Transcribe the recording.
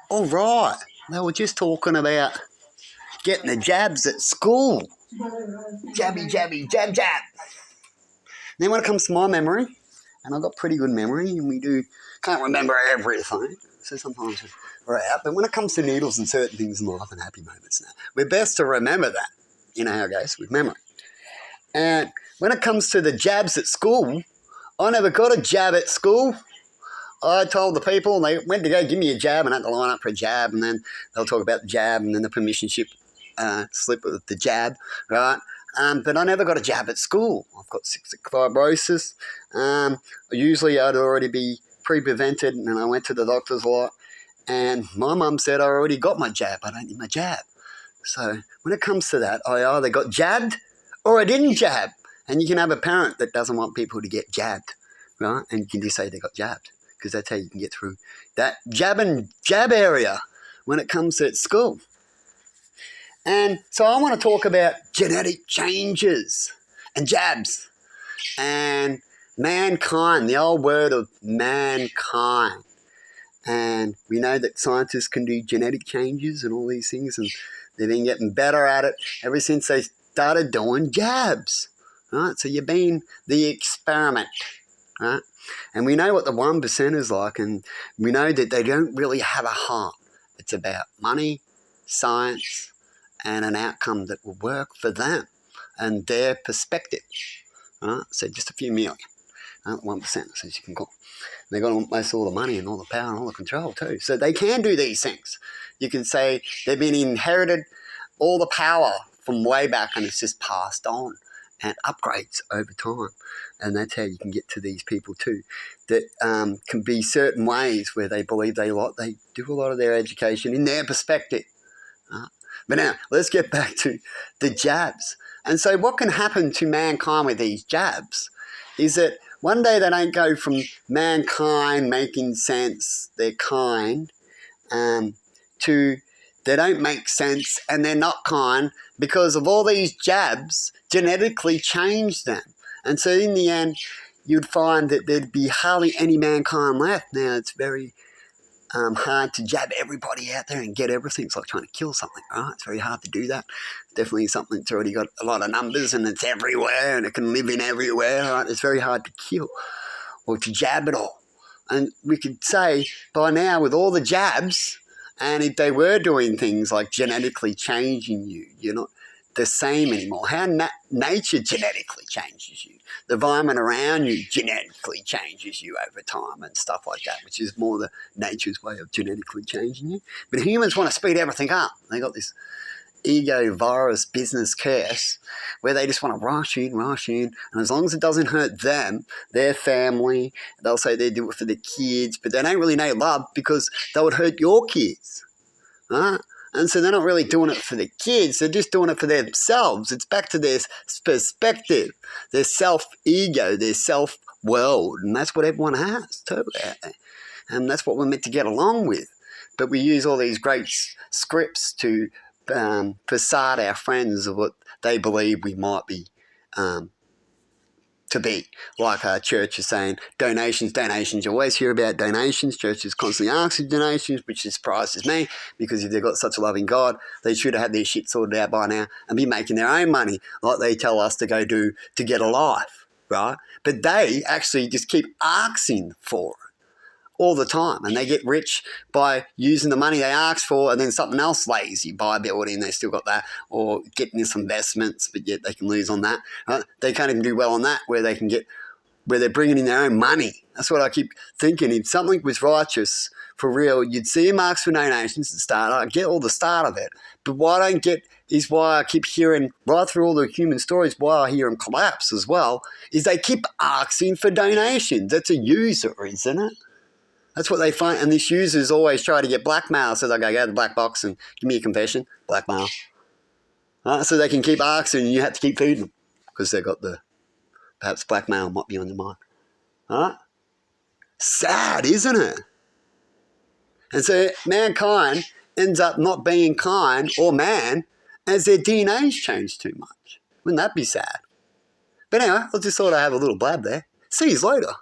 All right. They were just talking about getting the jabs at school. Jabby, jabby, jab, jab. Then when it comes to my memory, and I've got pretty good memory, and can't remember everything, so sometimes we're out. But when it comes to needles and certain things in life and happy moments, now, we're best to remember that. You know how it goes with memory. And when it comes to the jabs at school, I never got a jab at school. I told the people, and they went to go give me a jab, and I had to line up for a jab, and then they'll talk about the jab, and then the permission slip with the jab, right? But I never got a jab at school. I've got cystic fibrosis. Usually I'd already be pre-prevented, and I went to the doctors a lot, and my mum said I already got my jab. I don't need my jab. So when it comes to that, I either got jabbed or I didn't jab. And you can have a parent that doesn't want people to get jabbed, right? And you can just say they got jabbed, because that's how you can get through that jab area when it comes to school. And so I want to talk about genetic changes and jabs and mankind, the old word of mankind. And we know that scientists can do genetic changes and all these things, and they've been getting better at it ever since they started doing jabs, right? So you've been the experiment, right? And we know what the 1% is like, and we know that they don't really have a heart. It's about money, science, and an outcome that will work for them and their perspective, right? So just a few million, 1%, as you can call. They've got most all the money and all the power and all the control too. So they can do these things. You can say they've been inherited all the power from way back, and it's just passed on and upgrades over time. And that's how you can get to these people too, that can be certain ways where they believe they do a lot of their education in their perspective. But now, let's get back to the jabs. And so what can happen to mankind with these jabs is that one day they don't go from mankind making sense, they're kind, to they don't make sense and they're not kind, because of all these jabs genetically change them. And so in the end, you'd find that there'd be hardly any mankind left. Now, it's very hard to jab everybody out there and get everything. It's like trying to kill something, right? It's very hard to do that. Definitely something that's already got a lot of numbers and it's everywhere and it can live in everywhere, right? It's very hard to kill or to jab it all. And we could say by now, with all the jabs, and if they were doing things like genetically changing you, you're not the same anymore. How nature genetically changes you. The environment around you genetically changes you over time and stuff like that, which is more the nature's way of genetically changing you. But humans want to speed everything up. They got this ego virus business curse where they just want to rush in, and as long as it doesn't hurt them, their family, they'll say they do it for the kids, but they don't really know love because that would hurt your kids, right? And so they're not really doing it for the kids, they're just doing it for themselves. It's back to their perspective, their self-ego, their self-world, and that's what everyone has too out there. And that's what we're meant to get along with. But we use all these great scripts to facade our friends of what they believe we might be to be. Like our church is saying, donations. You always hear about donations. Churches constantly asking donations, which surprises me, because if they've got such a loving God, they should have had their shit sorted out by now and be making their own money like they tell us to go do to get a life, right? But they actually just keep asking for it all the time, and they get rich by using the money they asked for, and then something else lazy, buy a building, they still got that, or getting some investments, but yet they can lose on that. Right? They can't even do well on that, where they're bringing in their own money. That's what I keep thinking. If something was righteous for real, you'd see him ask for donations at the start. I get all the start of it, but what I don't get is why I keep hearing right through all the human stories, why I hear them collapse as well, is they keep asking for donations. That's a user, isn't it? That's what they find. And these users always try to get blackmail. So they go to the black box and give me a confession. Blackmail. So they can keep asking and you have to keep feeding them because they've got perhaps blackmail might be on your mind. Sad, isn't it? And so mankind ends up not being kind or man as their DNA's changed too much. Wouldn't that be sad? But anyway, I just thought I'd have a little blab there. See you later.